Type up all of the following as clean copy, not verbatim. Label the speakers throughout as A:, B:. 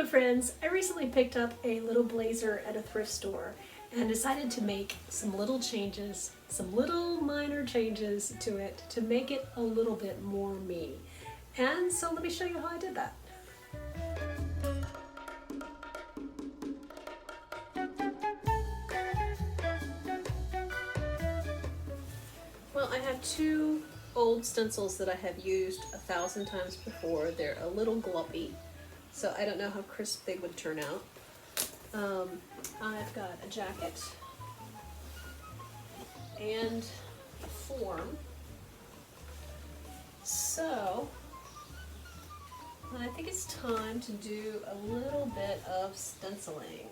A: Hello friends, I recently picked up a little blazer at a thrift store and decided to make some little changes, some little minor changes to it to make it a little bit more me. And so let me show you how I did that. Well, I have two old stencils that I have used 1,000 times before. They're a little gloppy, so I don't know how crisp they would turn out. I've got a jacket and a form. So I think it's time to do a little bit of stenciling.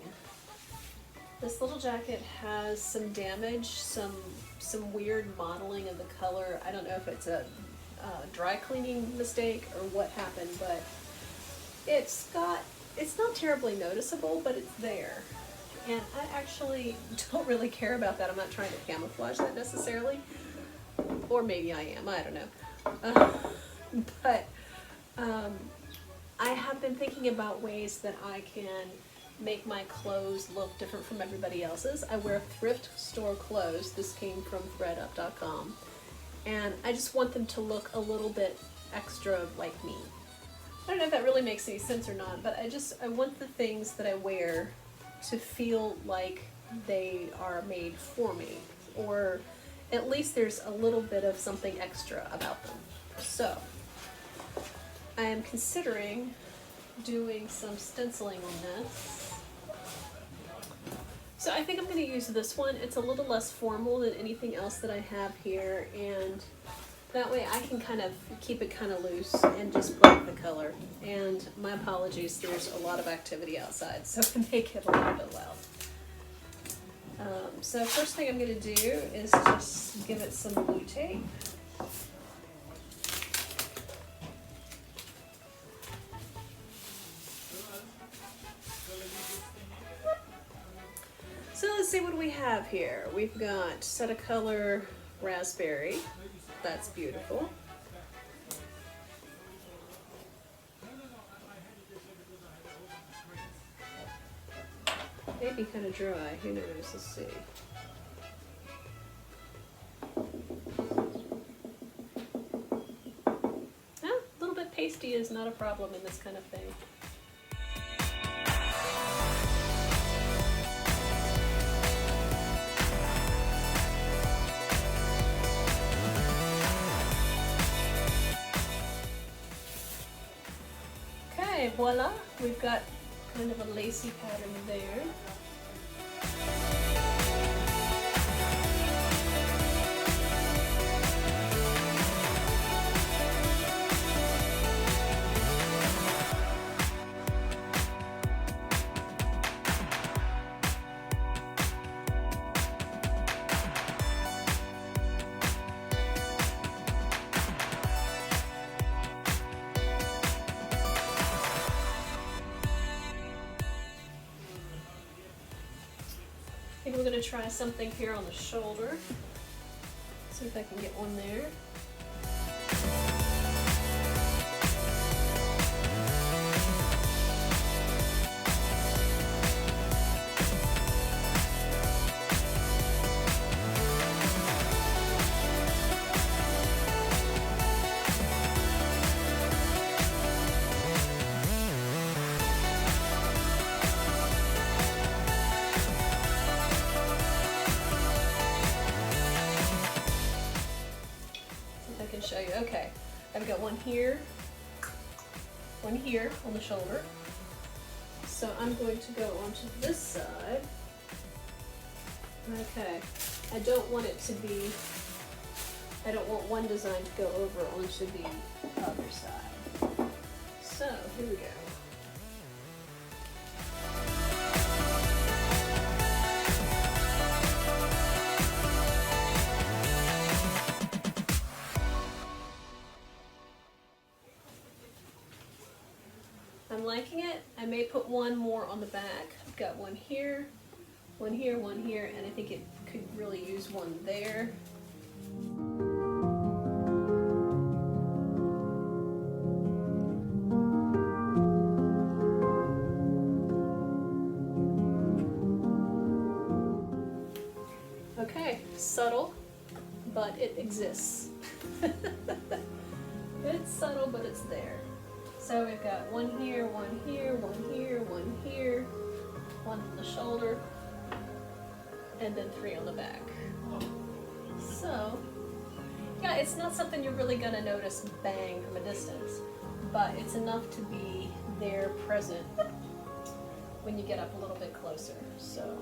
A: This little jacket has some damage, some weird modeling of the color. I don't know if it's a dry cleaning mistake or what happened, but it's not terribly noticeable, but it's there. And I actually don't really care about that. I'm not trying to camouflage that necessarily. Or maybe I am, I don't know. But I have been thinking about ways that I can make my clothes look different from everybody else's. I wear thrift store clothes. This came from thredup.com. And I just want them to look a little bit extra like me. I don't know if that really makes any sense or not, but I want the things that I wear to feel like they are made for me, or at least there's a little bit of something extra about them. So I am considering doing some stenciling on this. So I think I'm going to use this one. It's a little less formal than anything else that I have here, and that way I can kind of keep it kind of loose and just play with the color. And my apologies, there's a lot of activity outside, so I make it a little bit loud. So first thing I'm going to do is just give it some glue tape. So let's see what we have here. We've got set of color raspberry. That's beautiful. Maybe kind of dry. Who knows? Let's see. A little bit pasty is not a problem in this kind of thing. Okay, voila, we've got kind of a lacy pattern there. I think we're going to try something here on the shoulder. See if I can get one there. Show you. Okay, I've got one here on the shoulder. So I'm going to go onto this side. Okay, I don't want one design to go over onto the other side. So here we go. I'm liking it. I may put one more on the back. I've got one here, one here, one here, and I think it could really use one there. subtle, but it exists. It's subtle, but it's there. So we've got one here, one here, one here, one here, one on the shoulder, and then 3 on the back. So, yeah, it's not something you're really gonna notice bang from a distance, but it's enough to be there present when you get up a little bit closer. So.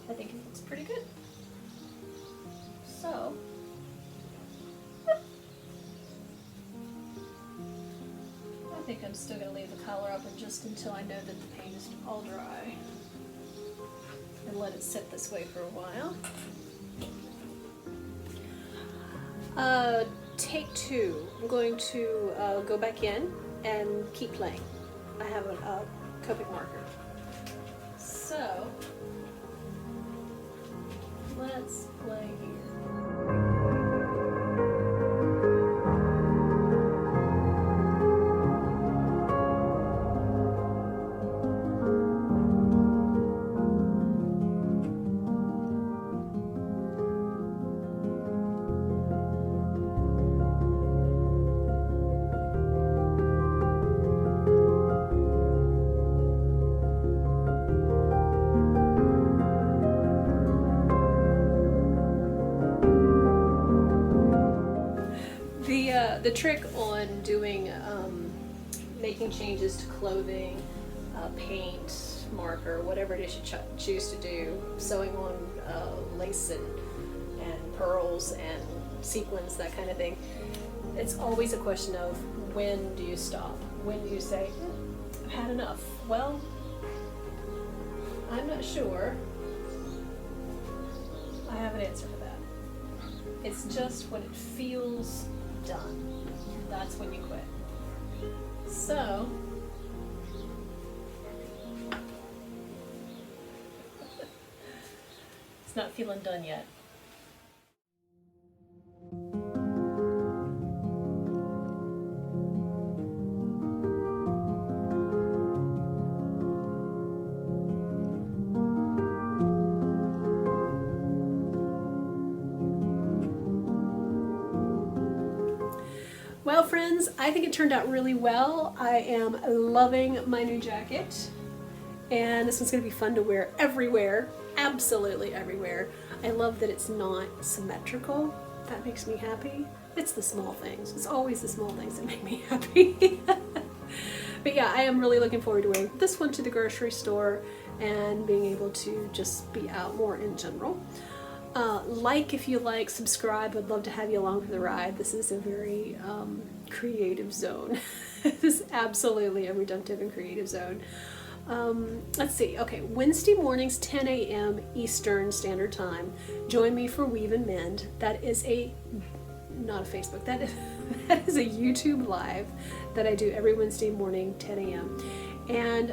A: I think it looks pretty good. So, I think I'm still going to leave the collar up just until I know that the paint is all dry. And let it sit this way for a while. Take 2. I'm going to go back in and keep playing. I have a Copic marker. So, let's play here. The trick on doing, making changes to clothing, paint, marker, whatever it is you choose to do, sewing on lace and pearls and sequins, that kind of thing, it's always a question of when do you stop? When do you say, I've had enough? Well, I'm not sure. I have an answer for that. It's just when it feels done. That's when you quit. So, it's not feeling done yet. Well, friends, I think it turned out really well. I am loving my new jacket, and this one's going to be fun to wear everywhere, absolutely everywhere. I love that it's not symmetrical. That makes me happy. It's the small things. It's always the small things that make me happy. But yeah, I am really looking forward to wearing this one to the grocery store and being able to just be out more in general. Like if you like, subscribe. I'd love to have you along for the ride. This is a very creative zone. This is absolutely a redemptive and creative zone. Let's see. Okay, Wednesday mornings, 10 a.m. Eastern Standard Time. Join me for Weave and Mend. That is not a Facebook. That is a YouTube live that I do every Wednesday morning, 10 a.m. And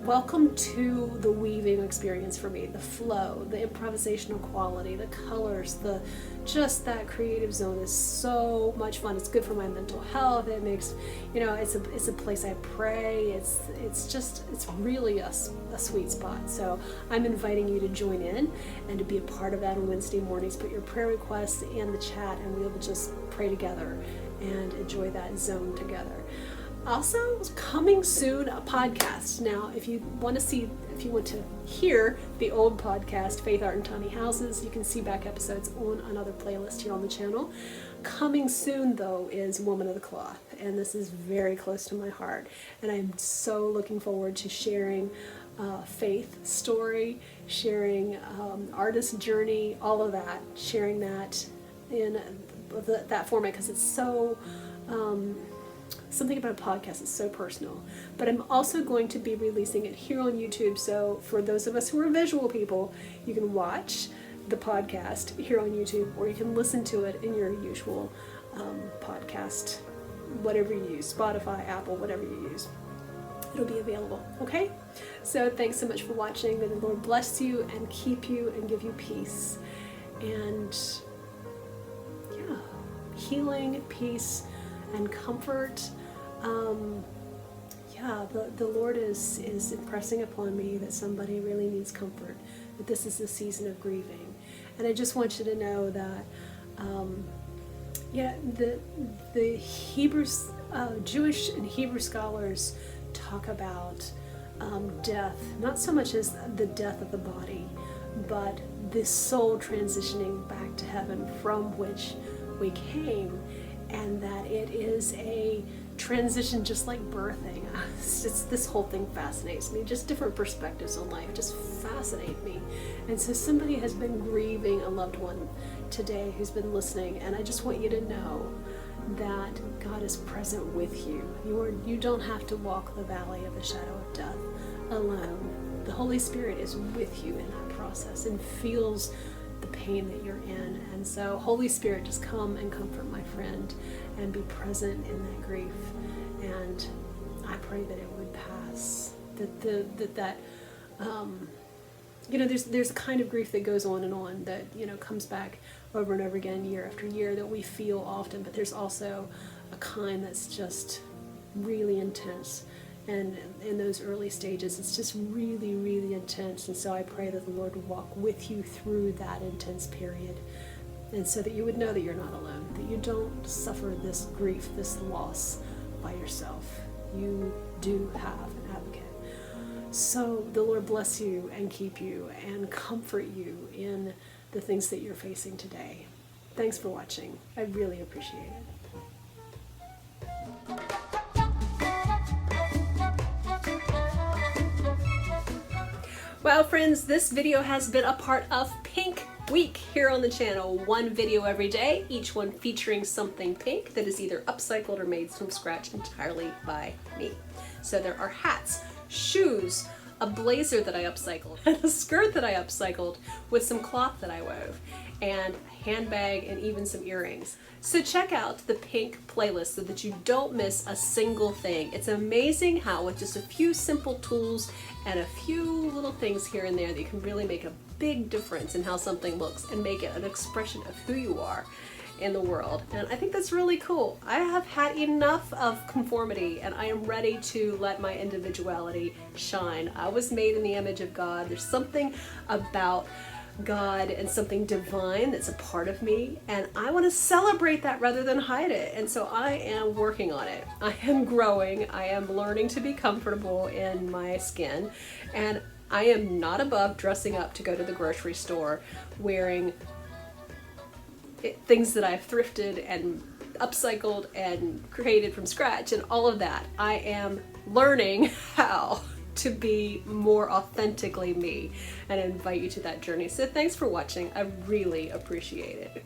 A: welcome to the weaving experience for me. The flow, the improvisational quality, the colors, just that creative zone is so much fun. It's good for my mental health. It makes, it's a place I pray. It's really a sweet spot. So I'm inviting you to join in and to be a part of that on Wednesday mornings. Put your prayer requests in the chat and we'll just pray together and enjoy that zone together. Also, coming soon, a podcast. Now, if you want to hear the old podcast, Faith, Art, and Tiny Houses, you can see back episodes on another playlist here on the channel. Coming soon, though, is Woman of the Cloth, and this is very close to my heart. And I'm so looking forward to sharing faith story, sharing artist journey, all of that, sharing that in that format, because it's so... something about a podcast is so personal. But I'm also going to be releasing it here on YouTube, so for those of us who are visual people, you can watch the podcast here on YouTube, or you can listen to it in your usual podcast, whatever you use, Spotify, Apple, whatever you use. It'll be available, okay? So thanks so much for watching. May the Lord bless you and keep you and give you peace. And yeah, healing, peace, and comfort. The Lord is impressing upon me that somebody really needs comfort, that this is a season of grieving. And I just want you to know that the Hebrews, Jewish and Hebrew scholars talk about death, not so much as the death of the body, but the soul transitioning back to heaven from which we came, and that it is a transition just like birthing. This whole thing fascinates me. Just different perspectives on life just fascinate me. And so somebody has been grieving a loved one today who's been listening, and I just want you to know that God is present with you. You don't have to walk the valley of the shadow of death alone. The Holy Spirit is with you in that process and feels the pain that you're in. And so Holy Spirit, just come and comfort my friend and be present in that grief. And I pray that it would pass. There's a kind of grief that goes on and on, that comes back over and over again, year after year, that we feel often. But there's also a kind that's just really intense. And in those early stages, it's just really, really intense. And so I pray that the Lord would walk with you through that intense period. And so that you would know that you're not alone, that you don't suffer this grief, this loss by yourself. You do have an advocate. So the Lord bless you and keep you and comfort you in the things that you're facing today. Thanks for watching. I really appreciate it. Well, friends, this video has been a part of Pink Week here on the channel. One video every day, each one featuring something pink that is either upcycled or made from scratch entirely by me. So there are hats, shoes, a blazer that I upcycled, and a skirt that I upcycled with some cloth that I wove, and a handbag, and even some earrings. So check out the pink playlist so that you don't miss a single thing. It's amazing how with just a few simple tools and a few little things here and there that you can really make a big difference in how something looks and make it an expression of who you are in the world. And I think that's really cool. I have had enough of conformity, and I am ready to let my individuality shine. I was made in the image of God. There's something about God and something divine that's a part of me, and I want to celebrate that rather than hide it. And so I am working on it. I am growing. I am learning to be comfortable in my skin, and I am not above dressing up to go to the grocery store wearing things that I've thrifted and upcycled and created from scratch and all of that. I am learning how to be more authentically me, and I invite you to that journey. So thanks for watching. I really appreciate it.